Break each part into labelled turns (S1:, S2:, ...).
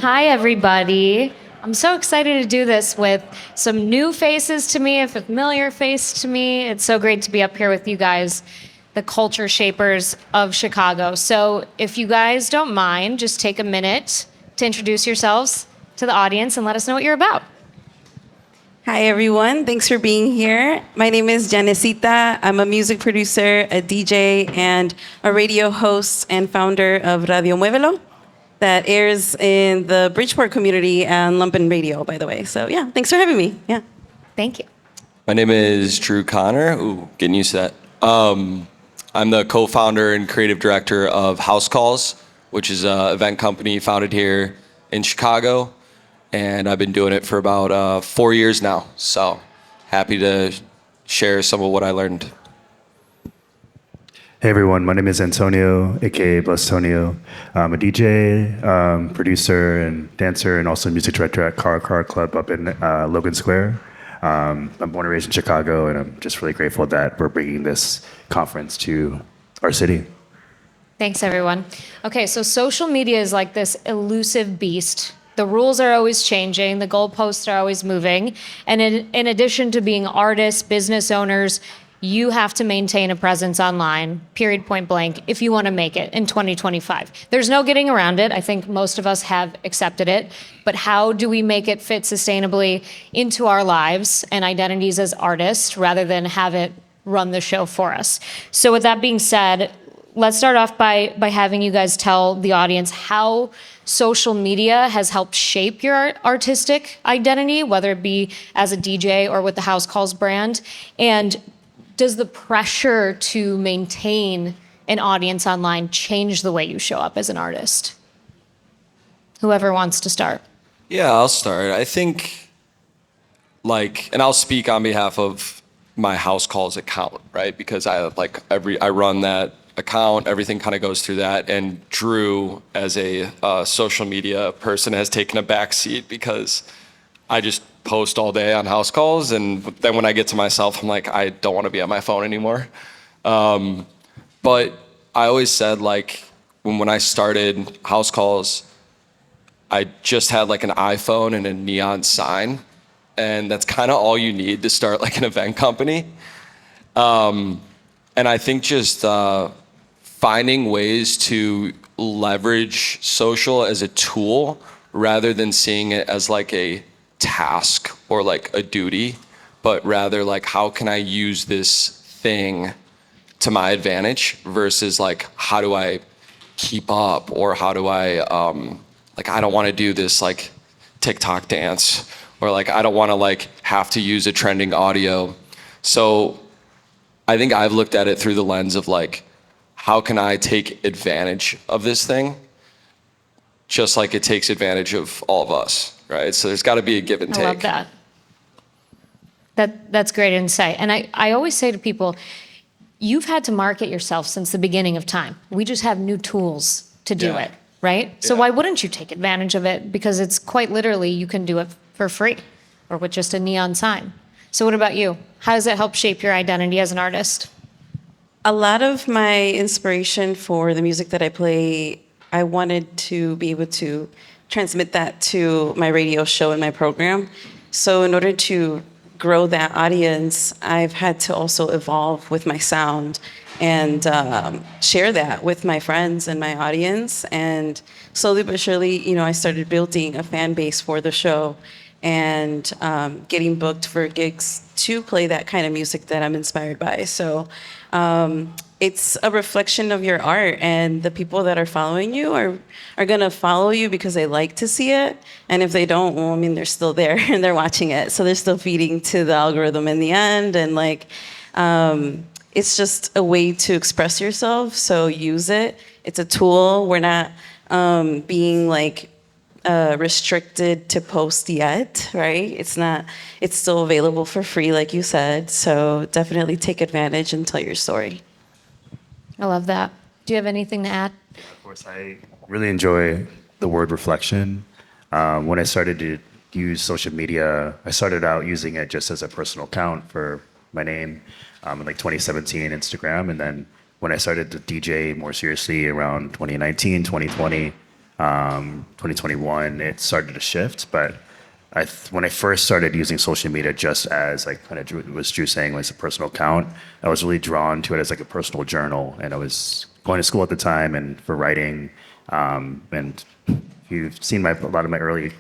S1: Hi, everybody. I'm so excited to do this with some new faces to me, a familiar face to me. It's so great to be up here with you guys, the culture shapers of Chicago. So, if you guys don't mind, just take a minute to introduce yourselves to the audience and let us know what you're about.
S2: Hi, everyone. Thanks for being here. My name is Janesita. I'm a music producer, a DJ, and a radio host and founder of Radio Muévelo that airs in the Bridgeport community and Lumpen Radio, by the way. So, yeah, thanks for having me. Yeah.
S1: Thank you.
S3: My name is Drew Connor. Ooh, getting used to that. I'm the co-founder and creative director of House Calls, which is an event company founded here in Chicago. And I've been doing it for about 4 years now. So happy to share some of what I learned.
S4: Hey everyone, my name is Antonio, aka Blesstonio. I'm a DJ, producer, and dancer, and also music director at Cara Club up in Logan Square. I'm born and raised in Chicago, and I'm just really grateful that we're bringing this conference to our city.
S1: Thanks, everyone. Okay, so social media is like this elusive beast. The rules are always changing, the goalposts are always moving. And in addition to being artists, business owners, you have to maintain a presence online, period, point blank, if you want to make it in 2025. There's no getting around it. I think most of us have accepted it. But how do we make it fit sustainably into our lives and identities as artists rather than have it run the show for us? So with that being said, let's start off by having you guys tell the audience how social media has helped shape your artistic identity, whether it be as a DJ or with the House Calls brand. And does the pressure to maintain an audience online change the way you show up as an artist? Whoever wants to start.
S3: Yeah, I'll start. I think, and I'll speak on behalf of my House Calls account, right? Because I run that account, everything kind of goes through that. And Drew, as a social media person, has taken a back seat because I just post all day on House Calls, and then when I get to myself, I'm like, I don't want to be on my phone anymore. But I always said, when I started House Calls, I just had an iPhone and a neon sign, and that's kind of all you need to start an event company. And I think just finding ways to leverage social as a tool rather than seeing it as a task or a duty, but rather how can I use this thing to my advantage versus how do I keep up, or how do I I don't want to do this TikTok dance, or I don't want to have to use a trending audio. So I think I've looked at it through the lens of how can I take advantage of this thing just like it takes advantage of all of us. Right, so there's got to be a give and take.
S1: I love that. That's great insight. And I always say to people, you've had to market yourself since the beginning of time. We just have new tools to do it, right? So why wouldn't you take advantage of it? Because it's quite literally, you can do it for free or with just a neon sign. So what about you? How does it help shape your identity as an artist?
S2: A lot of my inspiration for the music that I play, I wanted to be able to transmit that to my radio show and my program. So in order to grow that audience, I've had to also evolve with my sound and share that with my friends and my audience. And slowly but surely, I started building a fan base for the show and getting booked for gigs to play that kind of music that I'm inspired by. So it's a reflection of your art, and the people that are following you are gonna follow you because they like to see it. And if they don't, well, I mean, they're still there and they're watching it. So they're still feeding to the algorithm in the end. And it's just a way to express yourself. So use it. It's a tool. We're not being restricted to post yet, right? It's still available for free, like you said. So definitely take advantage and tell your story.
S1: I love that. Do you have anything to add?
S4: Of course, I really enjoy the word reflection. When I started to use social media, I started out using it just as a personal account for my name in 2017 Instagram. And then when I started to DJ more seriously around 2019, 2020, 2021, it started to shift. But when I first started using social media just as like kind of was Drew saying, was a personal account, I was really drawn to it as like a personal journal. And I was going to school at the time and for writing. And if you've seen a lot of my early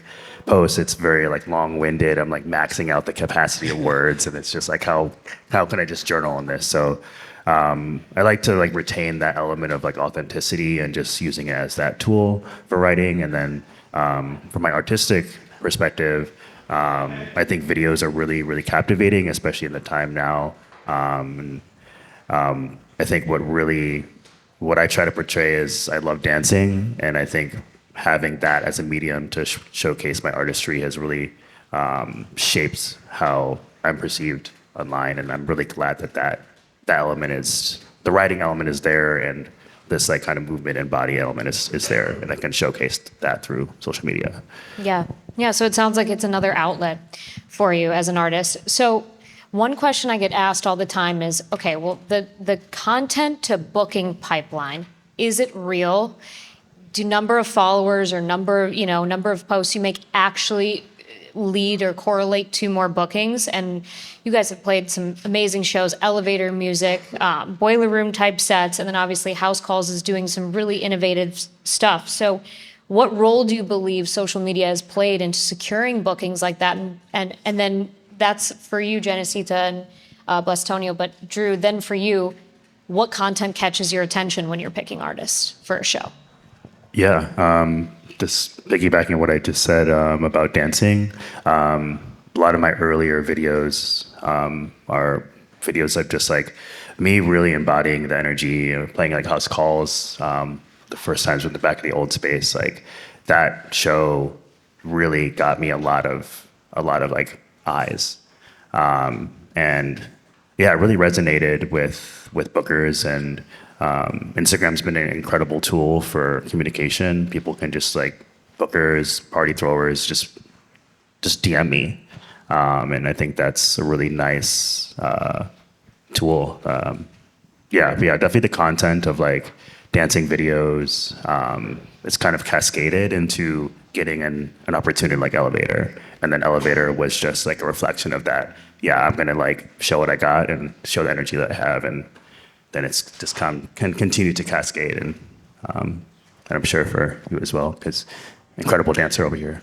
S4: posts, it's very like long-winded. I'm like maxing out the capacity of words, and it's just like how can I just journal on this? So I like to like retain that element of like authenticity and just using it as that tool for writing. And then from my artistic perspective, I think videos are really, really captivating, especially in the time now. I think what I try to portray is I love dancing, and I think having that as a medium to showcase my artistry has really shaped how I'm perceived online. And I'm really glad that element is, the writing element is there, and this like kind of movement and body element is there, and I can showcase that through social media.
S1: Yeah. Yeah. So it sounds like it's another outlet for you as an artist. So one question I get asked all the time is, okay, well, the content to booking pipeline, is it real? Do number of followers or number of posts you make actually lead or correlate to more bookings? And you guys have played some amazing shows, elevator music, boiler room type sets, and then obviously House Calls is doing some really innovative stuff. So what role do you believe social media has played into securing bookings like that? And then that's for you, Janesita and Blesstonio, but Drew, then for you, what content catches your attention when you're picking artists for a show?
S4: Yeah, just piggybacking on what I just said about dancing, a lot of my earlier videos are videos of just like me really embodying the energy, playing like House Calls. The first times with the back of the old space, like that show really got me a lot of like eyes, and yeah, it really resonated with bookers. And Instagram's been an incredible tool for communication. People can just like bookers, party throwers, just DM me, and I think that's a really nice tool. Yeah, definitely the content of like dancing videos. It's kind of cascaded into getting an opportunity like Elevator, and then Elevator was just like a reflection of that. Yeah, I'm gonna like show what I got and show the energy that I have, and then it's just can continue to cascade. And I'm sure for you as well, because incredible dancer over here.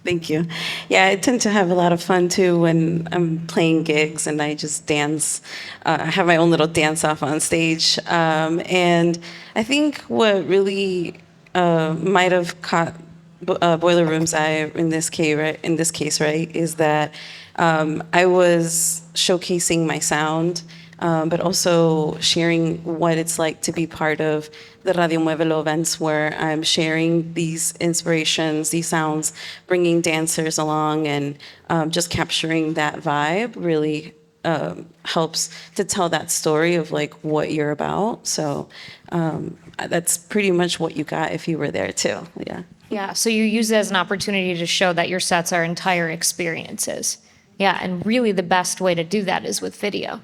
S2: Thank you. Yeah, I tend to have a lot of fun too when I'm playing gigs and I just dance. I have my own little dance off on stage. And I think what really might have caught Boiler Room's eye in this case, right, is that I was showcasing my sound, but also sharing what it's like to be part of the Radio Muévelo events, where I'm sharing these inspirations, these sounds, bringing dancers along, and just capturing that vibe really helps to tell that story of like what you're about. So that's pretty much what you got if you were there too. Yeah.
S1: Yeah, so you use it as an opportunity to show that your sets are entire experiences. Yeah, and really the best way to do that is with video.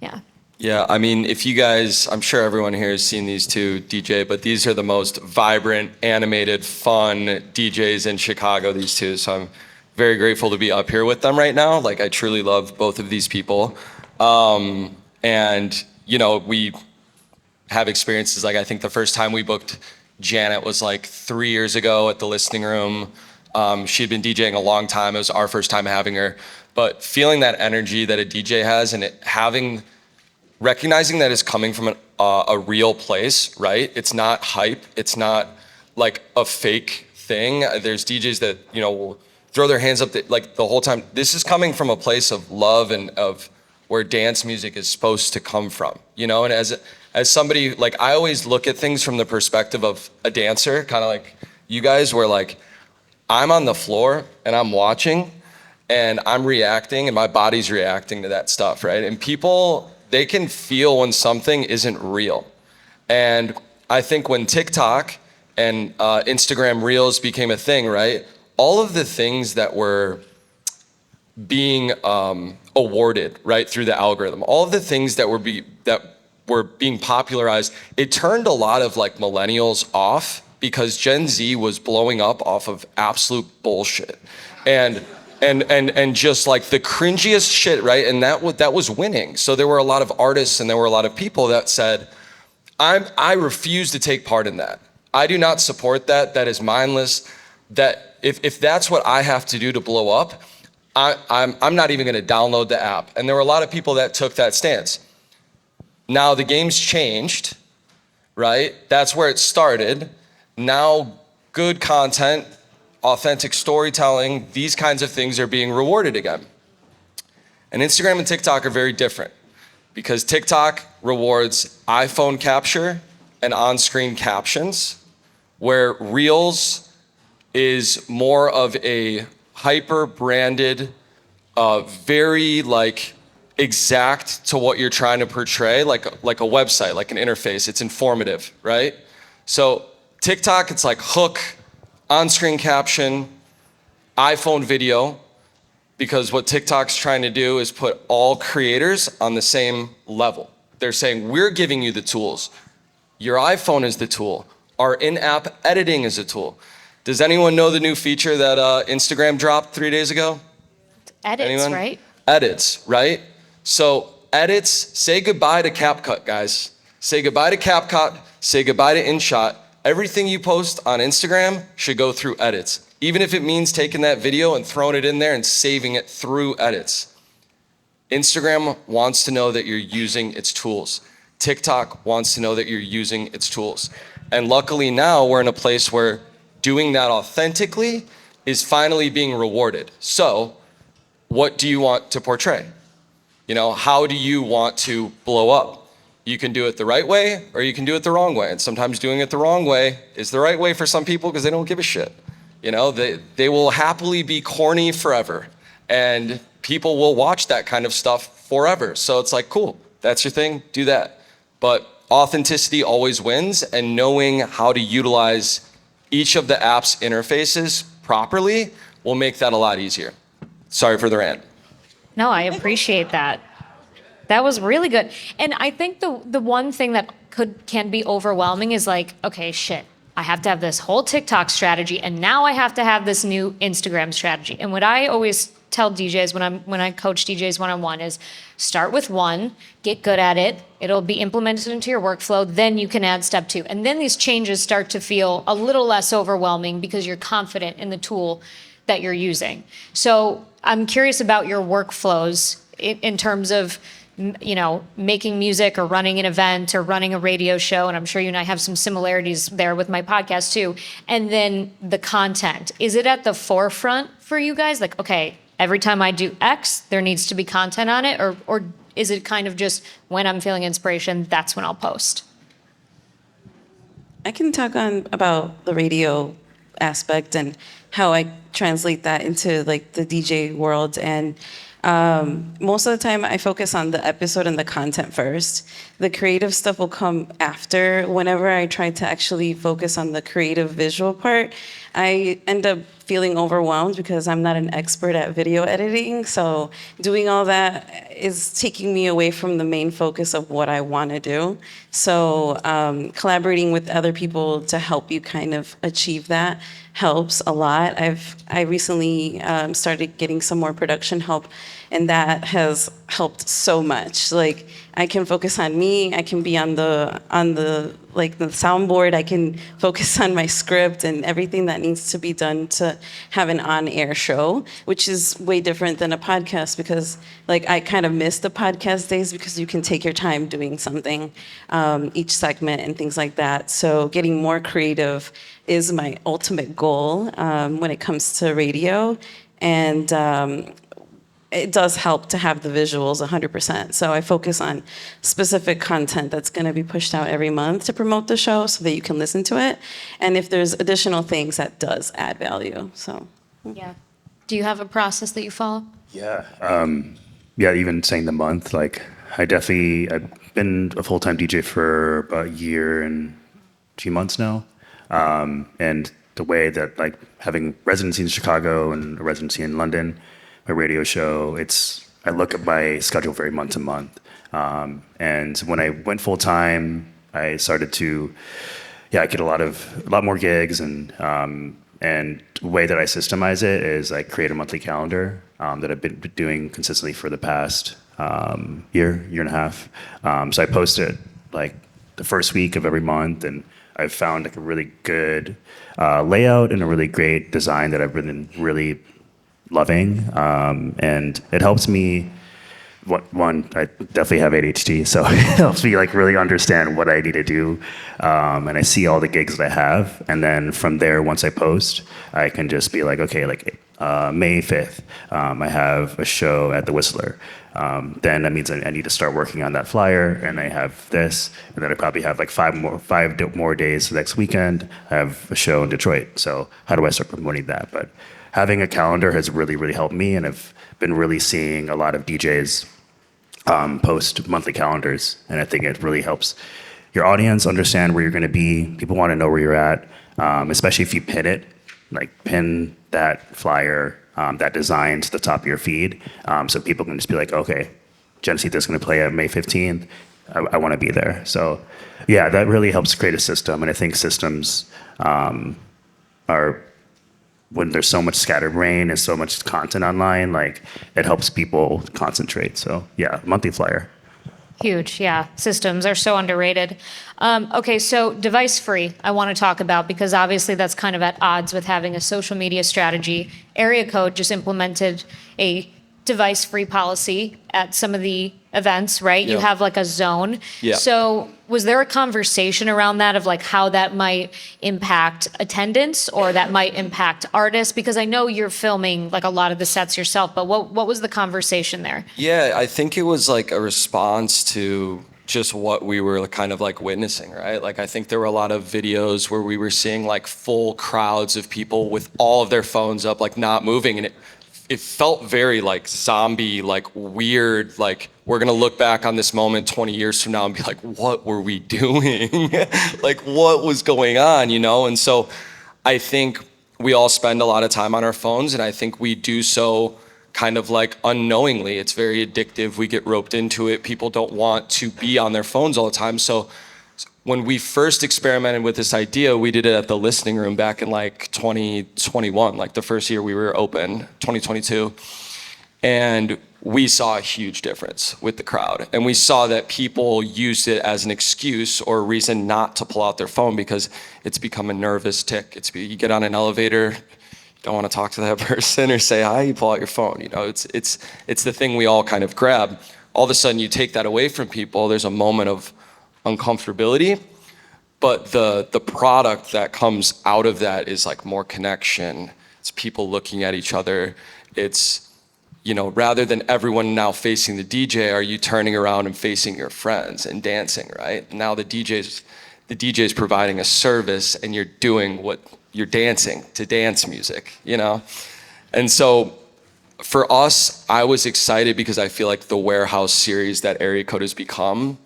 S1: Yeah.
S3: Yeah, I mean, if you guys, I'm sure everyone here has seen these two DJ, but these are the most vibrant, animated, fun DJs in Chicago, these two. So I'm very grateful to be up here with them right now. Like, I truly love both of these people. And, you know, we have experiences, like I think the first time we booked Janet was like 3 years ago at the Listening Room. She'd been DJing a long time. It was our first time having her. But feeling that energy that a DJ has, and recognizing that it's coming from a real place, right? It's not hype. It's not like a fake thing. There's DJs that, you know, will throw their hands up like the whole time. This is coming from a place of love and of where dance music is supposed to come from, you know? And as somebody, like, I always look at things from the perspective of a dancer, kind of like you guys, where like I'm on the floor and I'm watching and I'm reacting and my body's reacting to that stuff, right? And people, they can feel when something isn't real. And I think when TikTok and Instagram Reels became a thing, right? All of the things that were being awarded, right, through the algorithm, all of the things that were being popularized, it turned a lot of like millennials off because Gen Z was blowing up off of absolute bullshit. And just like the cringiest shit, right? And that was winning. So there were a lot of artists and there were a lot of people that said, I refuse to take part in that. I do not support that. That is mindless. That if that's what I have to do to blow up, I'm not even gonna download the app. And there were a lot of people that took that stance. Now the game's changed, right? That's where it started. Now good content, authentic storytelling, these kinds of things are being rewarded again. And Instagram and TikTok are very different because TikTok rewards iPhone capture and on-screen captions, where Reels is more of a hyper-branded, very like exact to what you're trying to portray, like a website, like an interface. It's informative, right? So TikTok, it's like hook, on-screen caption, iPhone video, because what TikTok's trying to do is put all creators on the same level. They're saying, we're giving you the tools. Your iPhone is the tool. Our in-app editing is a tool. Does anyone know the new feature that Instagram dropped 3 days ago?
S1: Edits,
S3: Anyone?
S1: right?
S3: Edits, right? So edits, say goodbye to CapCut, guys. Say goodbye to CapCut, say goodbye to InShot. Everything you post on Instagram should go through edits, even if it means taking that video and throwing it in there and saving it through edits. Instagram wants to know that you're using its tools. TikTok wants to know that you're using its tools. And luckily now we're in a place where doing that authentically is finally being rewarded. So what do you want to portray? You know, how do you want to blow up? You can do it the right way or you can do it the wrong way. And sometimes doing it the wrong way is the right way for some people because they don't give a shit. You know, they will happily be corny forever and people will watch that kind of stuff forever. So it's like, cool, that's your thing, do that. But authenticity always wins, and knowing how to utilize each of the app's interfaces properly will make that a lot easier. Sorry for the rant.
S1: No, I appreciate that. That was really good. And I think the one thing that can be overwhelming is like, okay, shit, I have to have this whole TikTok strategy and now I have to have this new Instagram strategy. And what I always tell DJs when I coach DJs one-on-one is start with one, get good at it. It'll be implemented into your workflow. Then you can add step two. And then these changes start to feel a little less overwhelming because you're confident in the tool that you're using. So I'm curious about your workflows in terms of, you know, making music or running an event or running a radio show. And I'm sure you and I have some similarities there with my podcast too. And then the content, is it at the forefront for you guys? Like, okay, every time I do X, there needs to be content on it? Or is it kind of just when I'm feeling inspiration, that's when I'll post?
S2: I can talk on about the radio aspect and how I translate that into like the DJ world. And most of the time I focus on the episode and the content first. The creative stuff will come after. Whenever I try to actually focus on the creative visual part, I end up feeling overwhelmed because I'm not an expert at video editing. So doing all that is taking me away from the main focus of what I want to do. So collaborating with other people to help you kind of achieve that helps a lot. I recently started getting some more production help, and that has helped so much. Like I can focus on me. I can be on the like the soundboard. I can focus on my script and everything that needs to be done to have an on-air show, which is way different than a podcast because like I kind of miss the podcast days because you can take your time doing something, each segment and things like that. So getting more creative is my ultimate goal when it comes to radio. And it does help to have the visuals 100%. So I focus on specific content that's going to be pushed out every month to promote the show so that you can listen to it. And if there's additional things, that does add value. So
S1: Yeah. Do you have a process that you follow?
S4: Yeah. Yeah, even saying the month, like I've been a full-time DJ for about a year and 2 months now. And the way that like having residency in Chicago and a residency in London, my radio show, I look at my schedule very month to month. And when I went full time, I started to, yeah, I get a lot more gigs, and the way that I systemize it is I create a monthly calendar that I've been doing consistently for the past year and a half. So I post it like the first week of every month, and I've found like a really good layout and a really great design that I've been really loving, and it helps me. One, I definitely have ADHD, so it helps me like really understand what I need to do, and I see all the gigs that I have, and then from there, once I post, I can just be like, okay, like May 5th, I have a show at the Whistler. Then that means I need to start working on that flyer, and I have this, and then I probably have like five more days next weekend. I have a show in Detroit. So how do I start promoting that? But having a calendar has really helped me, and I've been really seeing a lot of DJs post monthly calendars, and I think it really helps your audience understand where you're going to be. People want to know where you're at, especially if you pin that flyer, that design to the top of your feed, so people can just be like, okay, Janesita is going to play at May 15th. I want to be there. So yeah, that really helps create a system, and I think systems are, when there's so much scatterbrain and so much content online, like it helps people concentrate. So yeah, monthly flyer.
S1: Huge, yeah. Systems are so underrated. Okay, so device free, I want to talk about, because obviously that's kind of at odds with having a social media strategy. Area Code just implemented a device free policy at some of the events, right? You
S3: Yeah.
S1: have like a zone.
S3: Yeah.
S1: So was there a conversation around that of like how that might impact attendance or that might impact artists? Because I know you're filming like a lot of the sets yourself, but what was the conversation there?
S3: Yeah, I think it was like a response to just what we were kind of like witnessing, right? Like I think there were a lot of videos where we were seeing like full crowds of people with all of their phones up, like not moving, and it felt very like zombie, like weird, like we're gonna look back on this moment 20 years from now and be like, what were we doing? Like what was going on, you know? And so I think we all spend a lot of time on our phones, and I think we do so kind of like unknowingly. It's very addictive. We get roped into it. People don't want to be on their phones all the time. So when we first experimented with this idea, we did it at the listening room back in like 2021, like the first year we were open, 2022. And we saw a huge difference with the crowd. And we saw that people used it as an excuse or a reason not to pull out their phone because it's become a nervous tick. You get on an elevator, you don't want to talk to that person or say hi, you pull out your phone. You know, it's the thing we all kind of grab. All of a sudden you take that away from people, there's a moment of uncomfortability, but the product that comes out of that is like more connection. It's people looking at each other. It's, you know, rather than everyone now facing the DJ, are you turning around and facing your friends and dancing, right? Now the DJ's providing a service, and you're doing what you're dancing to dance music, you know? And so for us, I was excited because I feel like the Warehouse series that Area Code has become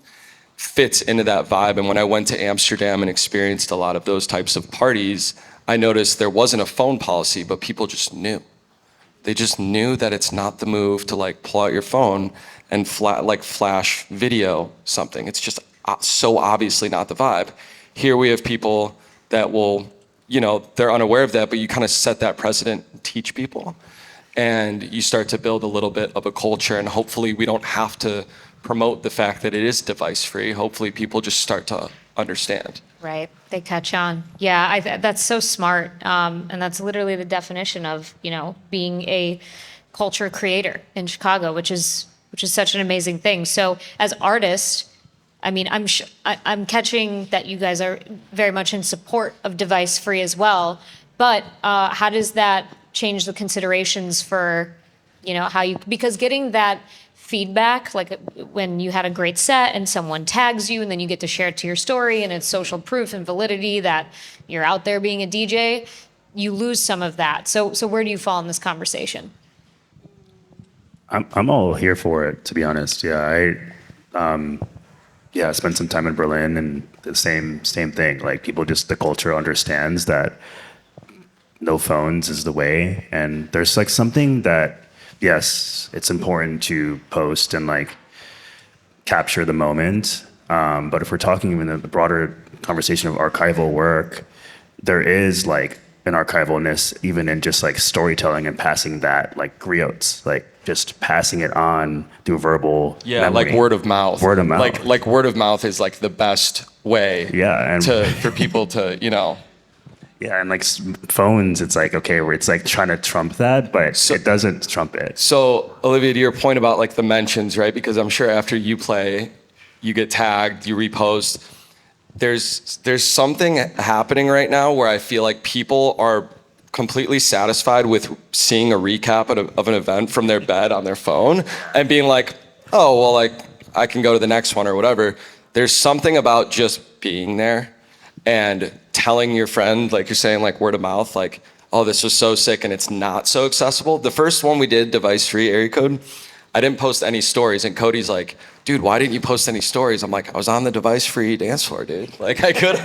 S3: fits into that vibe. And when I went to Amsterdam and experienced a lot of those types of parties, I noticed there wasn't a phone policy, but people just knew. They just knew that it's not the move to like pull out your phone and flash video something. It's just so obviously not the vibe. Here we have people that will, you know, they're unaware of that, but you kind of set that precedent and teach people. And you start to build a little bit of a culture, and hopefully we don't have to promote the fact that it is device free. Hopefully people just start to understand.
S1: Right, they catch on. Yeah, that's so smart, and that's literally the definition of, you know, being a culture creator in Chicago, which is such an amazing thing. So as artists, I mean, I'm catching that you guys are very much in support of device free as well. But how does that change the considerations for, you know, how you, because getting that feedback, like when you had a great set and someone tags you and then you get to share it to your story and it's social proof and validity that you're out there being a DJ, you lose some of that. So where do you fall in this conversation?
S4: I'm all here for it, to be honest. Yeah, I spent some time in Berlin, and the same thing. Like people just, the culture understands that no phones is the way, and there's like something that, yes, it's important to post and like capture the moment, But if we're talking in the broader conversation of archival work, there is like an archivalness even in just like storytelling and passing that like griots, like just passing it on through verbal memory.
S3: like word of mouth.
S4: Word of mouth.
S3: Like word of mouth is like the best way.
S4: Yeah, and
S3: for people to,
S4: yeah, and like phones, it's like okay, where it's like trying to trump that, but it doesn't trump it.
S3: So, Olivia, to your point about like the mentions, right? Because I'm sure after you play, you get tagged, you repost. There's something happening right now where I feel like people are completely satisfied with seeing a recap of an event from their bed on their phone and being like, oh, well, like I can go to the next one or whatever. There's something about just being there and telling your friend, like you're saying, like word of mouth, like, oh, this was so sick and it's not so accessible. The first one we did, device-free area code, I didn't post any stories. And Cody's like, dude, why didn't you post any stories? I'm like, I was on the device-free dance floor, dude. Like I couldn't.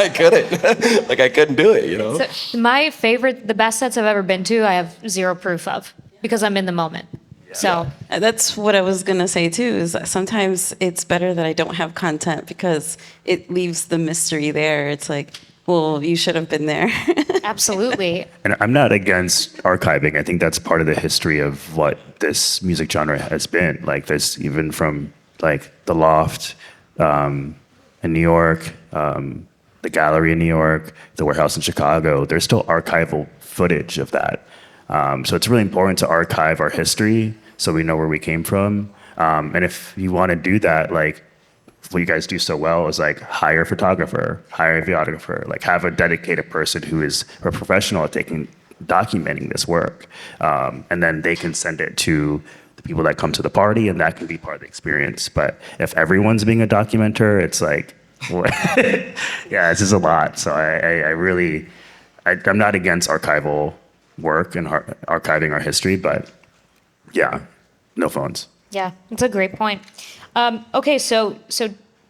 S3: Like I couldn't do it,
S1: So my favorite, the best sets I've ever been to, I have zero proof of because I'm in the moment. So
S2: That's what I was gonna say too. Is that sometimes it's better that I don't have content because it leaves the mystery there. It's like, well, you should have been there.
S1: absolutely.
S4: And I'm not against archiving. I think that's part of the history of what this music genre has been. Like there's even from like the Loft in New York, the Gallery in New York, the Warehouse in Chicago. There's still archival footage of that. So it's really important to archive our history so we know where we came from. And if you want to do that, like what you guys do so well is like hire a photographer, hire a videographer, like have a dedicated person who is a professional at documenting this work. And then they can send it to the people that come to the party and that can be part of the experience. But if everyone's being a documenter, it's like, yeah, this is a lot. So I'm not against archival work and archiving our history, but yeah, no phones.
S1: Yeah, it's a great point. Okay, so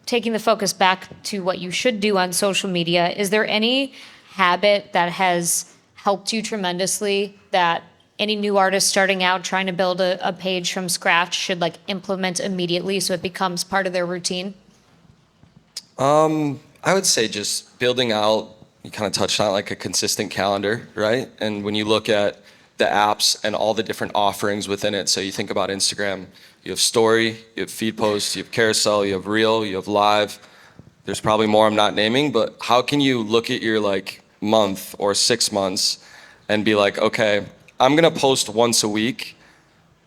S1: taking the focus back to what you should do on social media, is there any habit that has helped you tremendously that any new artist starting out trying to build a page from scratch should like implement immediately so it becomes part of their routine?
S3: I would say just building out, you kind of touched on it, like a consistent calendar, right? And when you look at the apps and all the different offerings within it, so you think about Instagram, you have story, you have feed posts, you have carousel, you have reel, you have live. There's probably more I'm not naming, but how can you look at your like month or 6 months and be like, okay, I'm gonna post once a week,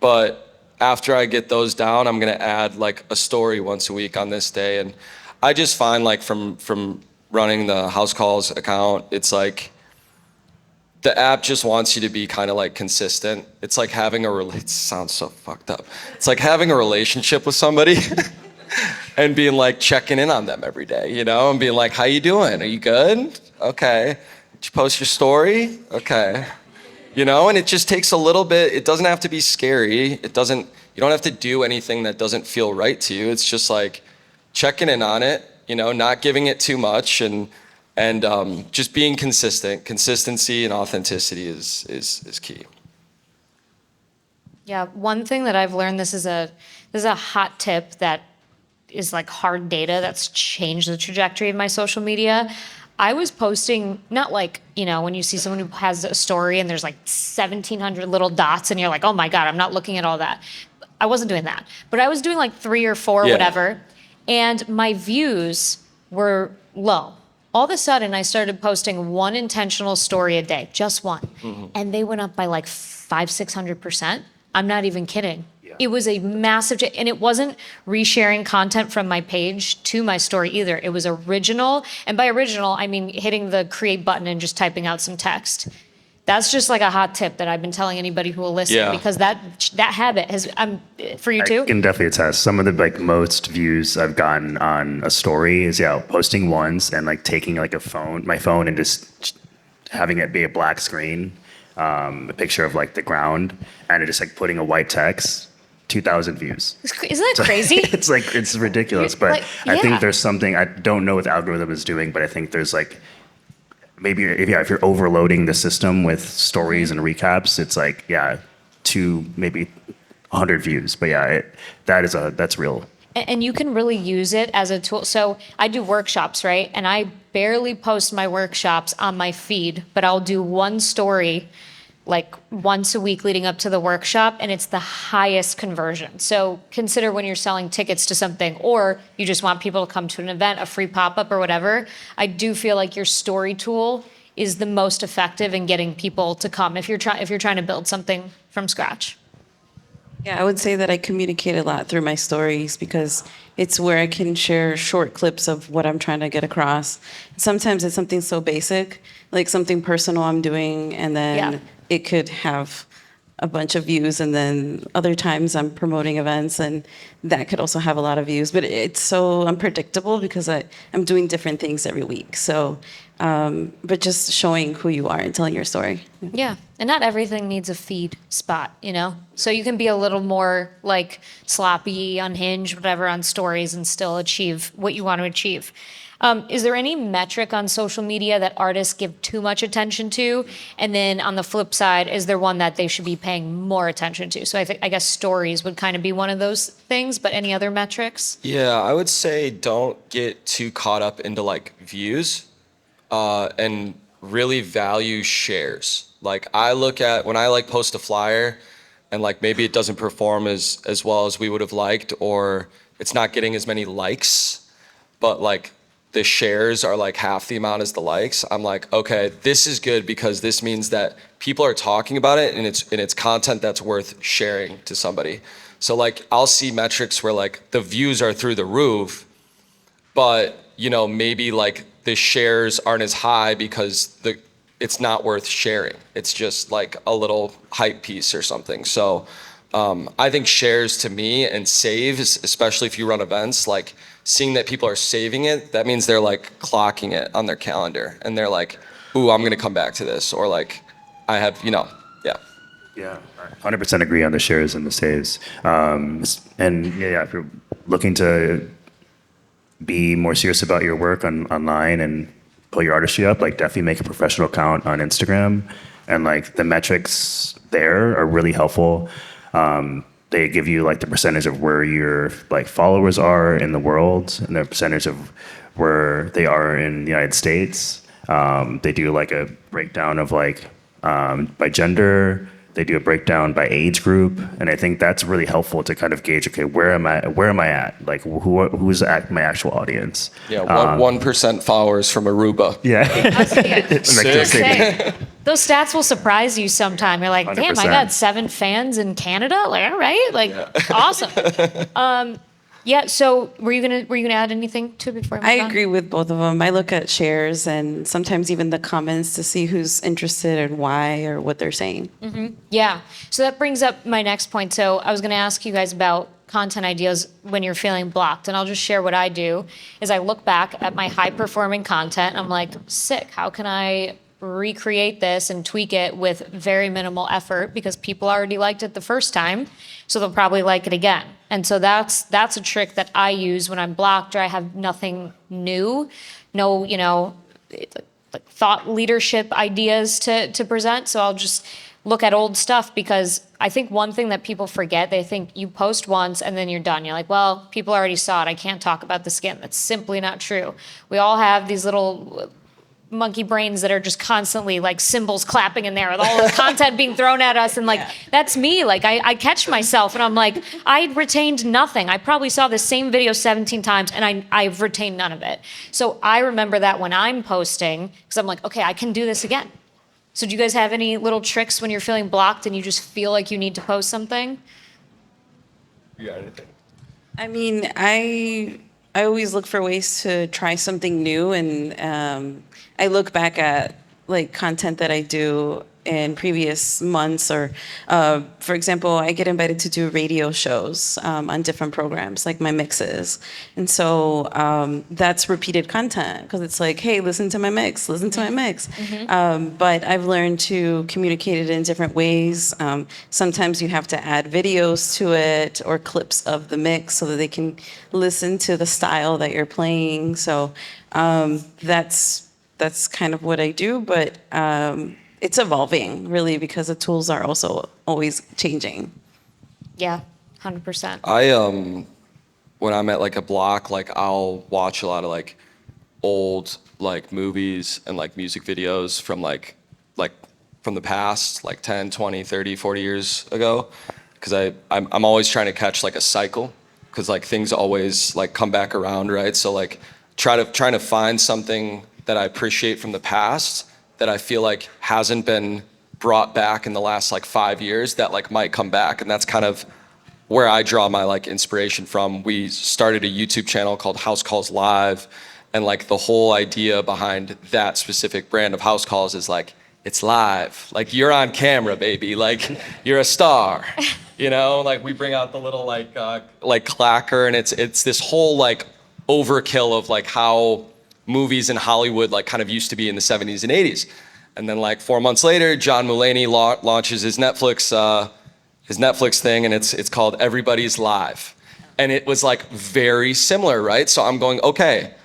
S3: but after I get those down, I'm gonna add like a story once a week on this day. And I just find like from running the House Calls account, it's like the app just wants you to be kind of like consistent. It's like having it sounds so fucked up. It's like having a relationship with somebody and being like checking in on them every day, and being like, how you doing? Are you good? Okay. Did you post your story? Okay. And it just takes a little bit. It doesn't have to be scary. You don't have to do anything that doesn't feel right to you. It's just like checking in on it, not giving it too much and just being consistent. Consistency and authenticity is key.
S1: Yeah, one thing that I've learned, this is a hot tip that is like hard data that's changed the trajectory of my social media. I was posting, not like, when you see someone who has a story and there's like 1,700 little dots and you're like, oh my God, I'm not looking at all that. I wasn't doing that. But I was doing like 3 or 4, whatever. And my views were low. All of a sudden, I started posting one intentional story a day, just one. Mm-hmm. And they went up by like 500-600%. I'm not even kidding. Yeah. It was a massive, and it wasn't resharing content from my page to my story either. It was original. And by original, I mean hitting the create button and just typing out some text. That's just like a hot tip that I've been telling anybody who will listen, because that habit has, for you too?
S4: I can definitely attest. Some of the like most views I've gotten on a story is posting once and like taking like my phone and just having it be a black screen, a picture of like the ground, and just like putting a white text. 2,000 views.
S1: Isn't that crazy?
S4: It's ridiculous, but I think there's something, I don't know what the algorithm is doing, but I think there's like, maybe if you're overloading the system with stories and recaps, it's like, 2, maybe 100 views. But that's real.
S1: And you can really use it as a tool. So I do workshops, right? And I barely post my workshops on my feed, but I'll do one story like once a week leading up to the workshop, and it's the highest conversion. So consider when you're selling tickets to something, or you just want people to come to an event, a free pop-up or whatever. I do feel like your story tool is the most effective in getting people to come if you're trying to build something from scratch.
S2: Yeah, I would say that I communicate a lot through my stories because it's where I can share short clips of what I'm trying to get across. Sometimes it's something so basic, like something personal I'm doing, and then
S1: Yeah.
S2: it could have a bunch of views, and then other times I'm promoting events and that could also have a lot of views. But it's so unpredictable because I'm doing different things every week. So, but just showing who you are and telling your story.
S1: Yeah, and not everything needs a feed spot, you know? So you can be a little more like sloppy, unhinged, whatever on stories and still achieve what you want to achieve. Is there any metric on social media that artists give too much attention to? And then on the flip side, is there one that they should be paying more attention to? So I guess stories would kind of be one of those things, but any other metrics?
S3: Yeah, I would say don't get too caught up into like views, and really value shares. Like I look at when I like post a flyer and like maybe it doesn't perform as well as we would have liked, or it's not getting as many likes, but like the shares are like half the amount as the likes. I'm like, okay, this is good because this means that people are talking about it and it's content that's worth sharing to somebody. So like I'll see metrics where like the views are through the roof, but you know, maybe like the shares aren't as high because it's not worth sharing. It's just like a little hype piece or something. So I think shares to me and saves, especially if you run events, like seeing that people are saving it, that means they're like clocking it on their calendar and they're like, ooh, I'm gonna come back to this. Or like I have, yeah.
S4: Yeah, 100% agree on the shares and the saves. And yeah, if you're looking to be more serious about your work online and pull your artistry up, like definitely make a professional account on Instagram. And like the metrics there are really helpful. They give you like the percentage of where your like followers are in the world and the percentage of where they are in the United States. They do like a breakdown of like by gender. They do a breakdown by age group, and I think that's really helpful to kind of gauge. Okay, where am I at? Like, who's my actual audience?
S3: Yeah, 1% followers from Aruba.
S4: Yeah,
S1: Sick. Those stats will surprise you sometime. You're like, damn, I
S4: 100%.
S1: got 7 fans in Canada. Like, all right, like, awesome. Yeah. So were you gonna add anything to it before?
S2: I agree with both of them. I look at shares and sometimes even the comments to see who's interested and why or what they're saying.
S1: Yeah. So that brings up my next point. So I was going to ask you guys about content ideas when you're feeling blocked. And I'll just share what I do is I look back at my high performing content and I'm like, sick, how can I recreate this and tweak it with very minimal effort because people already liked it the first time, so they'll probably like it again. And so that's a trick that I use when I'm blocked or I have nothing new, no, like thought leadership ideas to present. So I'll just look at old stuff because I think one thing that people forget, they think you post once and then you're done. You're like, well, people already saw it. I can't talk about this again. That's simply not true. We all have these little monkey brains that are just constantly like cymbals clapping in there with all the content being thrown at us. And like, that's me. Like I catch myself and I'm like, I retained nothing. I probably saw the same video 17 times and I've retained none of it. So I remember that when I'm posting, because I'm like, okay, I can do this again. So do you guys have any little tricks when you're feeling blocked and you just feel like you need to post something?
S3: You got anything?
S2: I mean, I always look for ways to try something new, and I look back at like content that I do in previous months, or for example, I get invited to do radio shows on different programs, like my mixes, and so that's repeated content because it's like, hey, listen to my mix, listen to my mix. But I've learned to communicate it in different ways. Sometimes you have to add videos to it or clips of the mix so that they can listen to the style that you're playing. So that's kind of what I do, but it's evolving really because the tools are also always changing.
S1: Yeah, 100%.
S3: when I'm at like a block, like I'll watch a lot of like old like movies and like music videos from like from the past, like 10, 20, 30, 40 years ago. Cause I'm always trying to catch like a cycle. Cause like things always like come back around, right? So like trying to find something that I appreciate from the past that I feel like hasn't been brought back in the last like 5 years that like might come back. And that's kind of where I draw my like inspiration from. We started a YouTube channel called House Calls Live, and like the whole idea behind that specific brand of house calls is like it's live, like you're on camera, baby, like you're a star, you know. Like we bring out the little like clacker, and it's this whole like overkill of like how movies in Hollywood like kind of used to be in the 70s and 80s. And then like 4 months later, John Mulaney launches his Netflix thing, and it's called Everybody's Live. And it was like very similar, right? So I'm going, okay,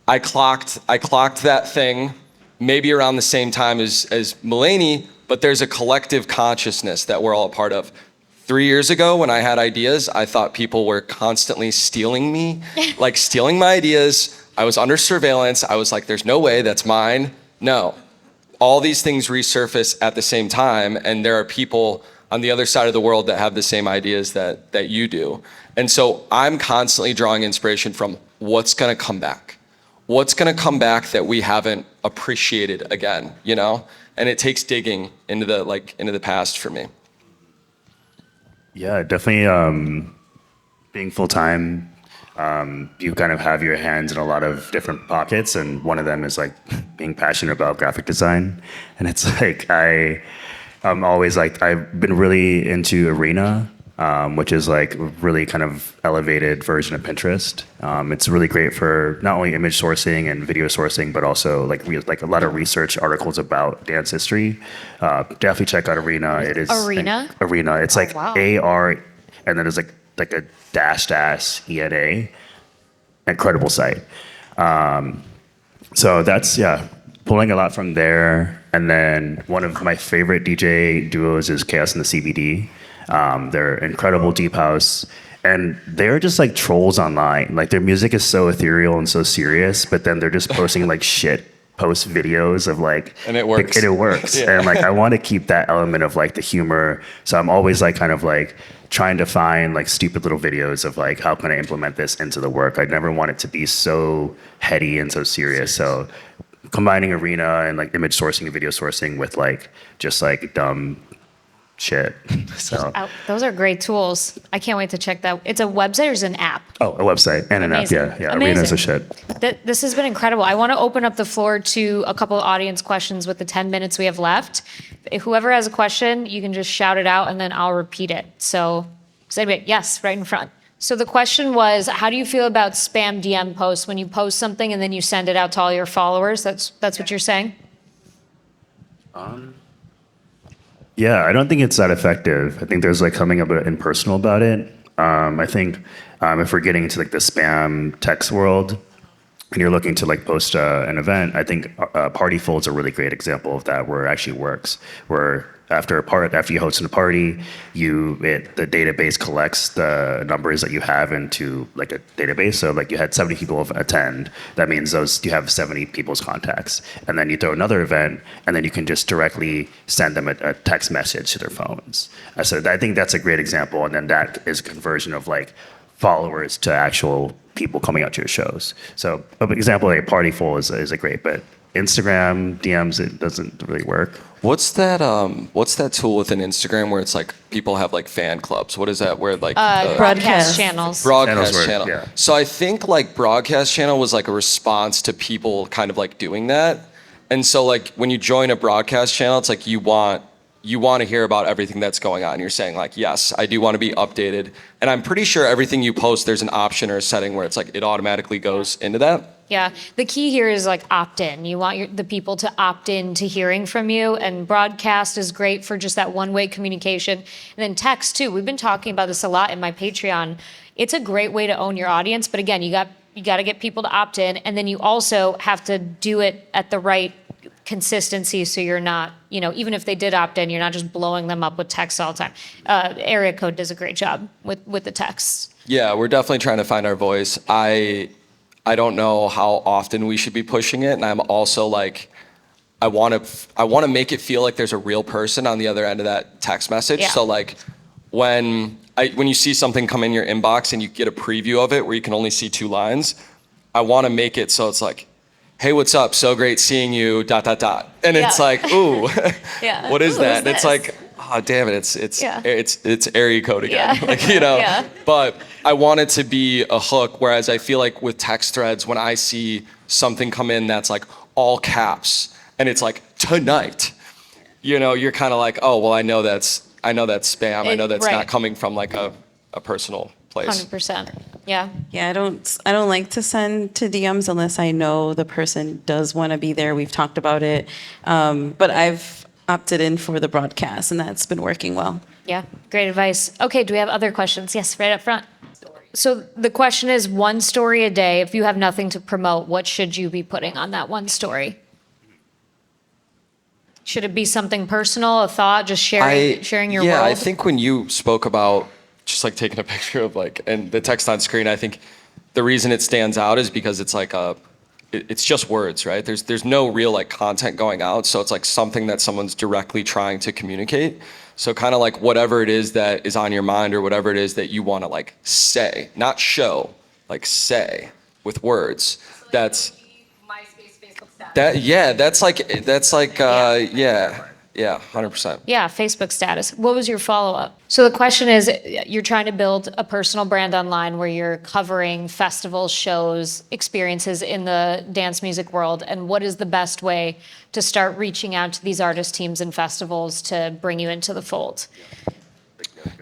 S3: I clocked that thing maybe around the same time as Mulaney, but there's a collective consciousness that we're all a part of. 3 years ago when I had ideas, I thought people were constantly stealing me, like stealing my ideas. I was under surveillance. I was like, there's no way, that's mine. No. All these things resurface at the same time, and there are people on the other side of the world that have the same ideas that you do. And so I'm constantly drawing inspiration from what's gonna come back. What's gonna come back that we haven't appreciated again, you know? And it takes digging into the past for me.
S4: Yeah, definitely. Being full time, you kind of have your hands in a lot of different pockets, and one of them is like being passionate about graphic design. And it's like I'm always like I've been really into Arena, which is like a really kind of elevated version of Pinterest. It's really great for not only image sourcing and video sourcing, but also like a lot of research articles about dance history. Definitely check out Arena. It is
S1: Arena?
S4: Arena. It's like
S1: wow.
S4: AR, and then there's like a dash ENA. Incredible site. So that's pulling a lot from there. And then one of my favorite DJ duos is Chaos and the CBD. They're incredible deep house, and they're just like trolls online. Like their music is so ethereal and so serious, but then they're just posting like shit post videos of like,
S3: and it works.
S4: And it works. Yeah. And like I want to keep that element of like the humor. So I'm always like kind of like trying to find like stupid little videos of like how can I implement this into the work. I never want it to be so heady and so serious. So combining Arena and like image sourcing and video sourcing with like just like dumb shit. So
S1: Those are great tools. I can't wait to check that. It's a website or is it an app?
S4: a website and
S1: Amazing.
S4: an app. Yeah.
S1: Amazing.
S4: Arena's a shit.
S1: This has been incredible. I want to open up the floor to a couple of audience questions with the 10 minutes we have left. If whoever has a question, you can just shout it out and then I'll repeat it. So, does anybody? Yes, right in front. So the question was, how do you feel about spam DM posts when you post something and then you send it out to all your followers? That's what you're saying?
S4: Yeah, I don't think it's that effective. I think there's like something a bit impersonal about it. I think if we're getting into like the spam text world and you're looking to like post an event, I think Partyful is a really great example of that, where it actually works. Where after you host a party, the database collects the numbers that you have into like a database. So like you had 70 people attend, that means you have 70 people's contacts. And then you throw another event, and then you can just directly send them a text message to their phones. So I think that's a great example. And then that is a conversion of like followers to actual people coming out to your shows. So an example like Partyful is a great, but Instagram DMs, it doesn't really work.
S3: What's that tool within Instagram where it's like people have like fan clubs? What is that where like
S1: broadcast channels.
S3: Broadcast
S4: Channels
S3: channel.
S4: work, yeah.
S3: So I think like broadcast channel was like a response to people kind of like doing that. And so like when you join a broadcast channel, it's like you want to hear about everything that's going on. You're saying like, yes, I do want to be updated. And I'm pretty sure everything you post, there's an option or a setting where it's like it automatically goes into that.
S1: Yeah, the key here is like opt-in. You want the people to opt in to hearing from you, and broadcast is great for just that one-way communication. And then text too. We've been talking about this a lot in my Patreon. It's a great way to own your audience, but again, you got to get people to opt in, and then you also have to do it at the right consistency, so you're not, even if they did opt in, you're not just blowing them up with text all the time. Area Code does a great job with the texts.
S3: Yeah, we're definitely trying to find our voice. I don't know how often we should be pushing it, and I'm also like, I want to make it feel like there's a real person on the other end of that text message.
S1: Yeah.
S3: So like when you see something come in your inbox and you get a preview of it where you can only see 2 lines, I want to make it so it's like, hey, what's up? So great seeing you, ... And it's like, ooh,
S1: Yeah.
S3: what is
S1: Ooh,
S3: that?
S1: who's
S3: And it's
S1: this?
S3: like, oh, damn it,
S1: Yeah.
S3: it's area code again.
S1: Yeah.
S3: Like,
S1: Yeah.
S3: But I want it to be a hook, whereas I feel like with text threads, when I see something come in that's like all caps and it's like tonight, you're kind of like, oh, well, I know that's spam. I know that's
S1: Right.
S3: not coming from like a personal place.
S1: 100%. Yeah.
S2: Yeah, I don't like to send to DMs unless I know the person does want to be there. We've talked about it, but I've opted in for the broadcast, and that's been working well.
S1: Yeah. Great advice. Okay. Do we have other questions? Yes, right up front. So the question is, one story a day. If you have nothing to promote, what should you be putting on that one story? Should it be something personal, a thought, just sharing your world?
S3: Yeah, I think when you spoke about just like taking a picture of and the text on screen, I think the reason it stands out is because it's like it's just words, right? There's no real like content going out, so it's like something that someone's directly trying to communicate. So kind of like whatever it is that is on your mind or whatever it is that you want to like say, not show, like say with words. That's
S1: MySpace, Facebook status.
S3: that's like yeah, 100%.
S1: Yeah, Facebook status. What was your follow-up? So the question is, you're trying to build a personal brand online where you're covering festivals, shows, experiences in the dance music world, and what is the best way to start reaching out to these artist teams and festivals to bring you into the fold?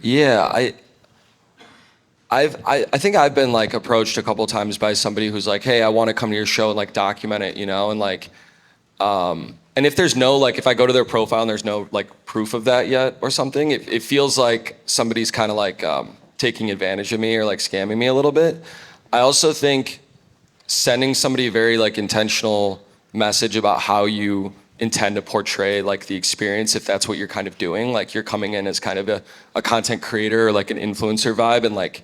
S3: Yeah, I think I've been like approached a couple times by somebody who's like, hey, I want to come to your show and like document it, and like and if there's no, like, if I go to their profile and there's no, like, proof of that yet or something, it feels like somebody's kind of, like, taking advantage of me or, like, scamming me a little bit. I also think sending somebody a very, like, intentional message about how you intend to portray, like, the experience, if that's what you're kind of doing. Like, you're coming in as kind of a content creator or, like, an influencer vibe and, like,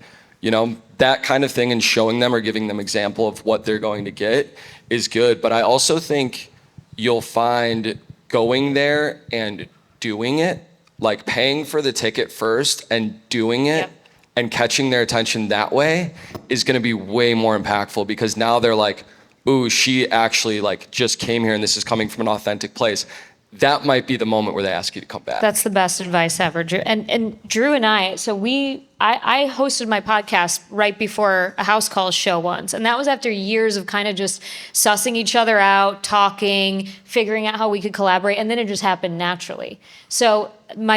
S3: that kind of thing, and showing them or giving them example of what they're going to get is good. But I also think you'll find going there and doing it, like paying for the ticket first and doing it,
S1: Yep.
S3: and catching their attention that way is going to be way more impactful, because now they're like, ooh, she actually like just came here and this is coming from an authentic place. That might be the moment where they ask you to come back.
S1: That's the best advice ever, Drew. And Drew and I hosted my podcast right before a house call show once. And that was after years of kind of just sussing each other out, talking, figuring out how we could collaborate. And then it just happened naturally. So my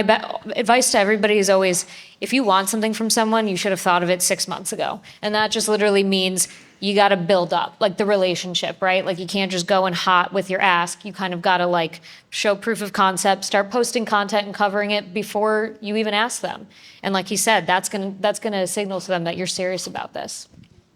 S1: advice to everybody is always, if you want something from someone, you should have thought of it 6 months ago. And that just literally means you got to build up, like, the relationship, right? Like, you can't just go in hot with your ask. You kind of got to, like, show proof of concept, start posting content and covering it before you even ask them. And like he said, that's gonna signal to them that you're serious about this.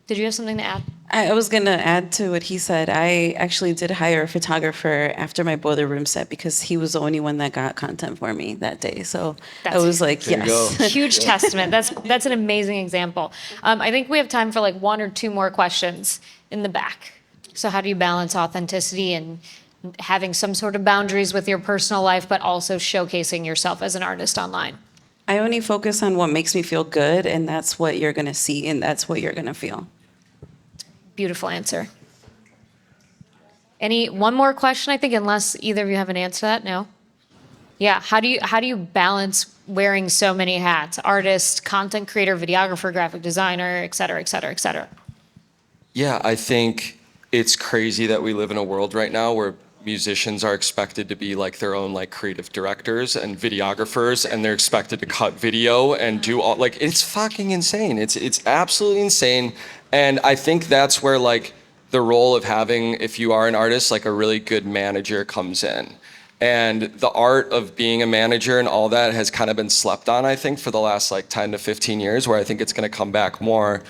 S1: Did you have something to add?
S2: I was going to add to what he said. I actually did hire a photographer after my Boiler Room set because he was the only one that got content for me that day. So I was like,
S3: There you
S2: yes.
S3: go.
S1: Huge testament. That's an amazing example. I think we have time for like 1 or 2 more questions in the back. So how do you balance authenticity and having some sort of boundaries with your personal life, but also showcasing yourself as an artist online?
S2: I only focus on what makes me feel good, and that's what you're going to see, and that's what you're going to feel.
S1: Beautiful answer. One more question, I think, unless either of you have an answer to that? No? Yeah, how do you balance wearing so many hats? Artist, content creator, videographer, graphic designer, et cetera, et cetera, et cetera.
S3: Yeah, I think it's crazy that we live in a world right now where musicians are expected to be like their own like creative directors and videographers, and they're expected to cut video and do all, like, it's fucking insane. It's absolutely insane. And I think that's where like the role of having, if you are an artist, like a really good manager comes in. And the art of being a manager and all that has kind of been slept on, I think, for the last like 10 to 15 years, where I think it's going to come back more.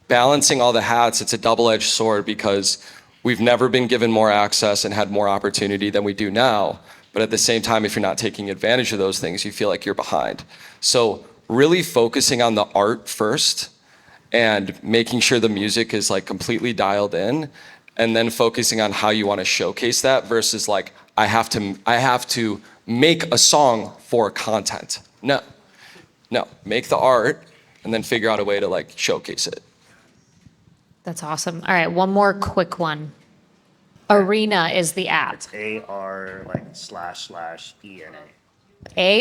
S3: Balancing all the hats, it's a double-edged sword, because we've never been given more access and had more opportunity than we do now. But at the same time, if you're not taking advantage of those things, you feel like you're behind. So really focusing on the art first and making sure the music is like completely dialed in, and then focusing on how you want to showcase that versus like, I have to make a song for content. No, make the art and then figure out a way to like showcase it.
S1: That's awesome. All right, one more quick one. Arena is the app.
S4: It's AR like //ENA.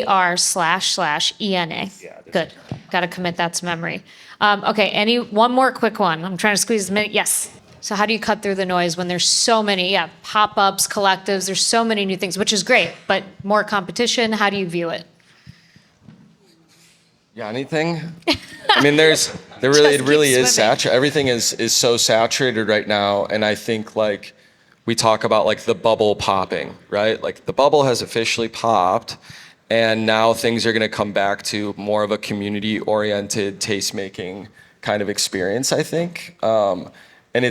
S1: AR//ENA.
S4: Yeah,
S1: Good. Got to commit that to memory. Okay, one more quick one. I'm trying to squeeze a minute. Yes. So how do you cut through the noise when there's so many, pop-ups, collectives, there's so many new things, which is great, but more competition, how do you view it?
S3: Yeah, anything? I mean, it really is
S1: swimming.
S3: saturated. Everything is so saturated right now, and I think like we talk about like the bubble popping, right? Like the bubble has officially popped, and now things are going to come back to more of a community-oriented taste-making kind of experience, I think. And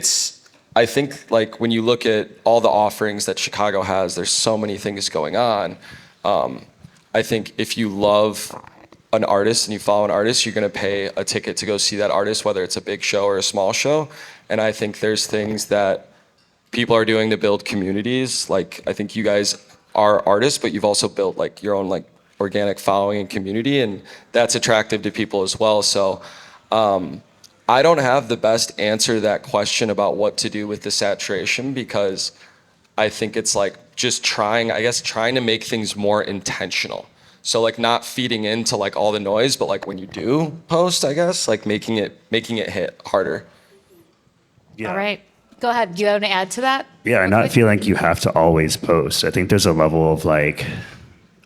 S3: I think like when you look at all the offerings that Chicago has, there's so many things going on. I think if you love an artist and you follow an artist, you're going to pay a ticket to go see that artist, whether it's a big show or a small show. And I think there's things that people are doing to build communities. Like I think you guys are artists, but you've also built like your own like organic following and community, and that's attractive to people as well. So I don't have the best answer to that question about what to do with the saturation, because I think it's like just trying to make things more intentional. So like not feeding into like all the noise, but like when you do post, I guess, like making it hit harder.
S4: Yeah.
S1: All right. Go ahead. Do you have to add to that?
S4: Yeah, and not feel like you have to always post. I think there's a level of like,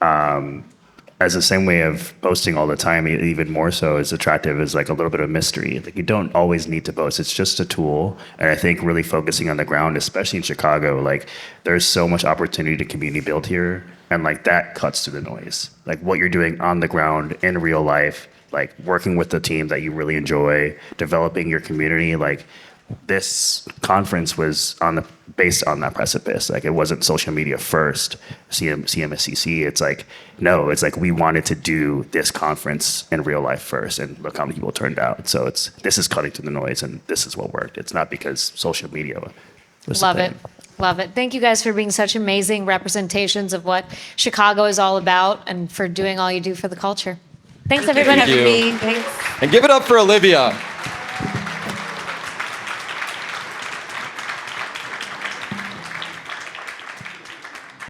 S4: as the same way of posting all the time, even more so is attractive as like a little bit of mystery. Like you don't always need to post. It's just a tool. And I think really focusing on the ground, especially in Chicago, like there's so much opportunity to community build here. And like that cuts through the noise. Like what you're doing on the ground in real life, like working with the team that you really enjoy, developing your community, like this conference was based on that precipice. Like it wasn't social media first, CMSCC. It's like, no, it's like we wanted to do this conference in real life first, and look how many people turned out. So this is cutting through the noise, and this is what worked. It's not because social media was the
S1: Love
S4: thing.
S1: it. Love it. Thank you guys for being such amazing representations of what Chicago is all about and for doing all you do for the culture. Thanks, everybody.
S3: Thank you.
S2: Thanks.
S3: And give it up for Olivia.